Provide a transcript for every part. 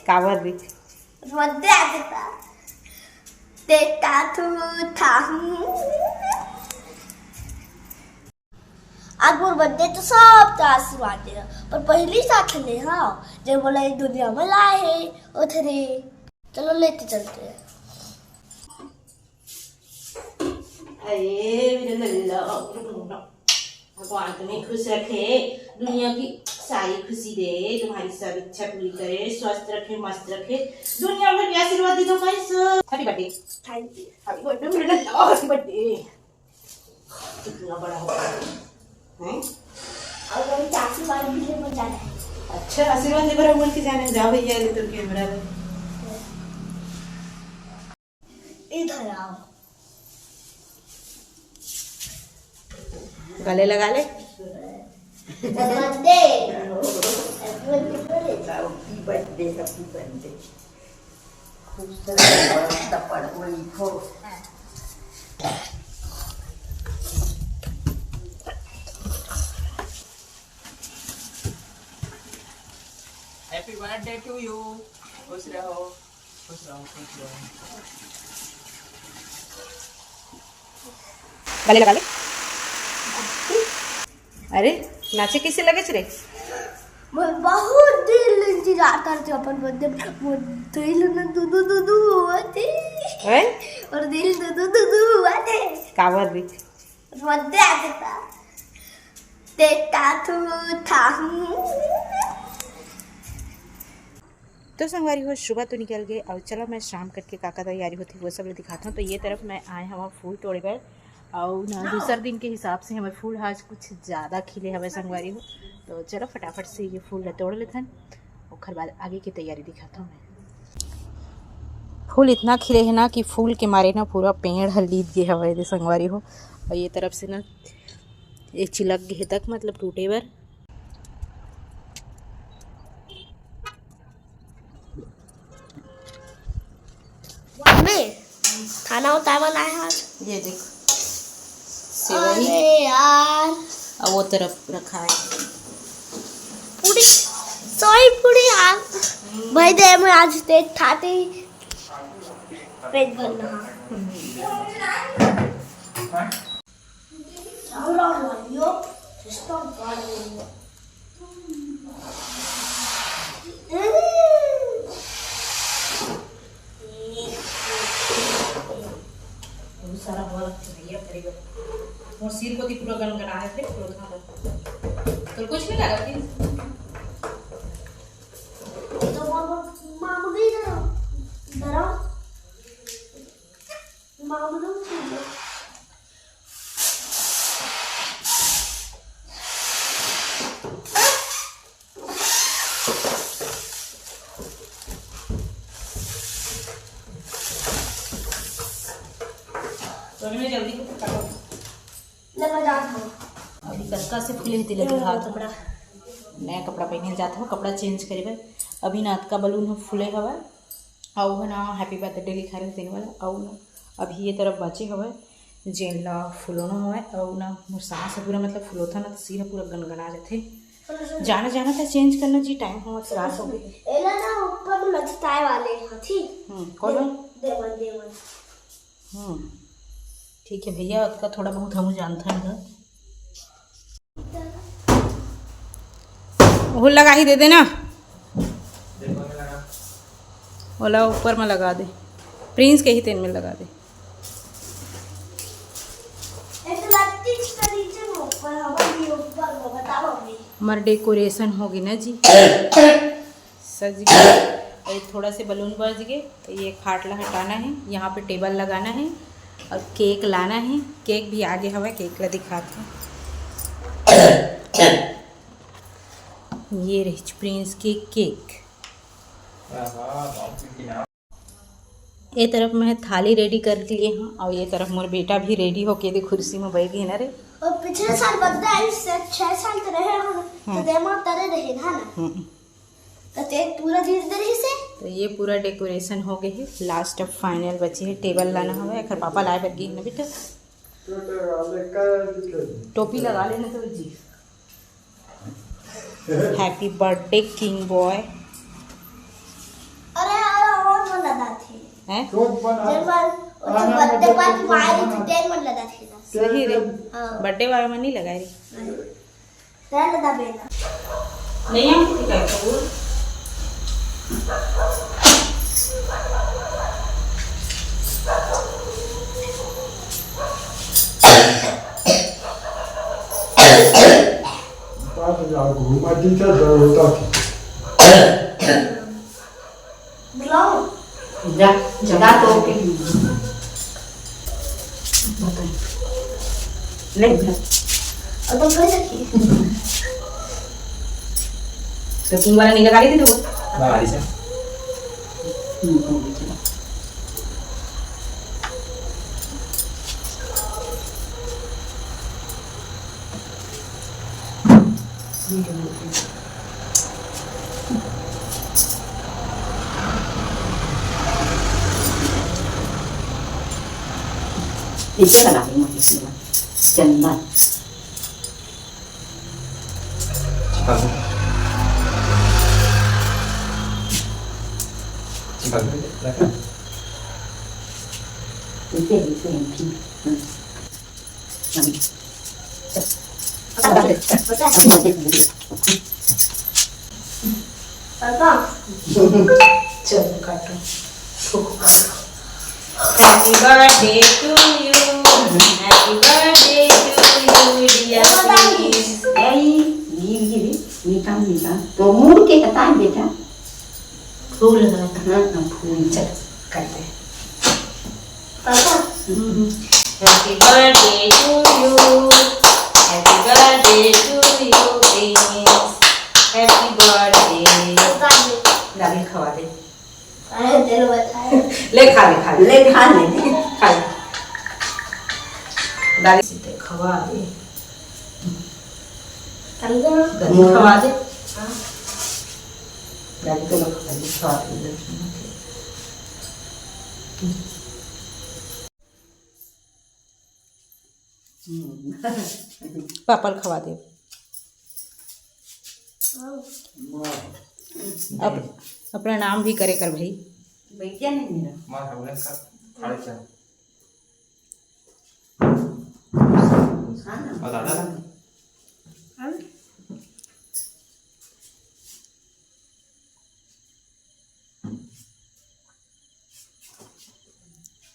कावर दी आज मोर बर्थडे तो सब तो आशीर्वाद दे पर पहली साथ ले हाँ जब बोला ये दुनिया में लाए है उधरे चलो लेते चलते हैं। अरे मेरे लल्ला भगवान तुम्हें खुश रखे, दुनिया की सारी खुशी दे, तुम्हारी सब इच्छा पूरी करे, स्वस्थ रखे, मस्त रखे, दुनिया भर के आशीर्वाद दे दो guys. Happy birthday. Thank you. Happy birthday मेरे लल्ला, हैप्पी बर्थडे। कितना बड़ा हो गया हैं? और अभी आशीर्वाद भी लेकर जाना है। अच्छा आशीर्वाद लेकर बोल के जाने जाओ भैया, ले तो कैमरा इधर आओ, गले लगा ले। बर्थडे हैप्पी बर्थडे खुश रहो पढ़ लिखो। Happy birthday to you. खुश रहो खुश रहो खुश रहो। गले लगा ले। अरे नाचे कैसे लगे रे? मैं बहुत दिल इंतजार करती हूँ अपन बर्थडे वो दिल में दू होते हैं? और दिल दू होते कावर दी बर्थडे देता था। तो संगवारी हो सुबह तो निकल गए और चलो मैं शाम करके काका तैयारी होती वो सब दिखाता हूँ। तो ये तरफ मैं आए हम फूल तोड़े गए और ना दूसरा दिन के हिसाब से हमें फूल आज कुछ ज़्यादा खिले हमें संगवारी हो। तो चलो फटाफट से ये फूल तोड़ लेते हैं और खर बाद आगे की तैयारी दिखाता हूँ मैं। फूल इतना खिले है ना कि फूल के मारे ना पूरा पेड़ हल्लीत गए हवे संगवारी हो। और ये तरफ से ना एक चिलक गए तक मतलब टूटे बर। खाना होता है बनाए आज। ये देखो अरे यार और वो तरफ रखा है पूरी सोई पूरी यार भाई दे मैं आज देख खाते पेट भरना सारा भैया करेगा और सिर को पूरा गनगना है फिर तो कुछ नहीं लगा फिर तो मामू भी डरो मामू लोग तो मैं जल्दी काटो लगा जाता हूँ। अभी कस्का से खुले होती लगी हाथ कपड़ा नया कपड़ा पहने जाता हूँ कपड़ा चेंज करे अभी नाथ का बलून फूले हवा और ना हैप्पी बर्थडे लिखा रहे देने वाला और ना अभी ये तरफ बचे हवा जेला फुलोना हुआ और ना मोर सांस से पूरा मतलब फुलो था ना तो सिर पूरा गनगना जाते जाना जाना था चेंज करना जी टाइम हुआ रात हो गई। एला ना ऊपर में लचकाए वाले हाथी कौन देवन ठीक है भैया उसका थोड़ा बहुत हम जानते हैं वो लगा ही दे देना ओला ऊपर में लगा दे प्रिंस के ही तेल में लगा दे हमारा डेकोरेशन होगी ना जी सज गई और थोड़ा से बलून बज गए तो ये खाटला हटाना है यहाँ पे टेबल लगाना है और केक लाना है केक भी आगे हवा केक ला दिखाते ये रही प्रिंस के केक ये तरफ मैं थाली रेडी कर लिए हैं और ये तरफ मोर बेटा भी रेडी होके दे कुर्सी में बैठ गई ना रे और पिछले साल बर्थडे आई से 6 साल तो रहे हम तो देमा तरह रहे ना तो ते पूरा दिन रही से तो ये पूरा डेकोरेशन हो गई है लास्ट ऑफ फाइनल बचे है टेबल लाना हुआ है खर पापा लाए बगी ना बेटा टोपी लगा लेना तो जी हैप्पी बर्थडे किंग बॉय हैं बर्थडे पार्टी मारी थी तेल मन लगा थी ना सही रे हाँ। बर्थडे वाला में नहीं लगाए रे तेल लगा बेना नहीं हम किसी का कबूल बुलाओ जगह तो ओके ले अब तो कैसे की तो किंग वाला नहीं लगा रही थी तो लगा दी से पीछे लगा दी मोटी सी चंदन चिपक लगा इसे की पापा चलो काटो happy birthday to you happy birthday to you dear please यही नीता तो मुड़ के बताए बेटा फूल लगाता हाँ फूल चल करते हैं पापा happy birthday to you happy birthday to you please happy birthday बता दे दादी खवा दे अरे तेरे बताए ले खा ले ले खा ले खा ले दादी सीधे खवा दे समझो दादी खवा दे दादी को लोग खवा दे पापा खवा दे अपना नाम भी करे कर भाई बैठिया नहीं मेरा मां हमने का खाड़े चल हाँ ना और दादा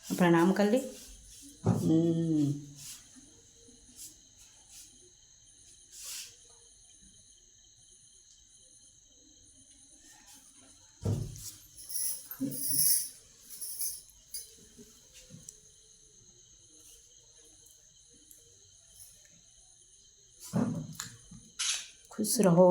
अपना नाम कर ले खुश रहो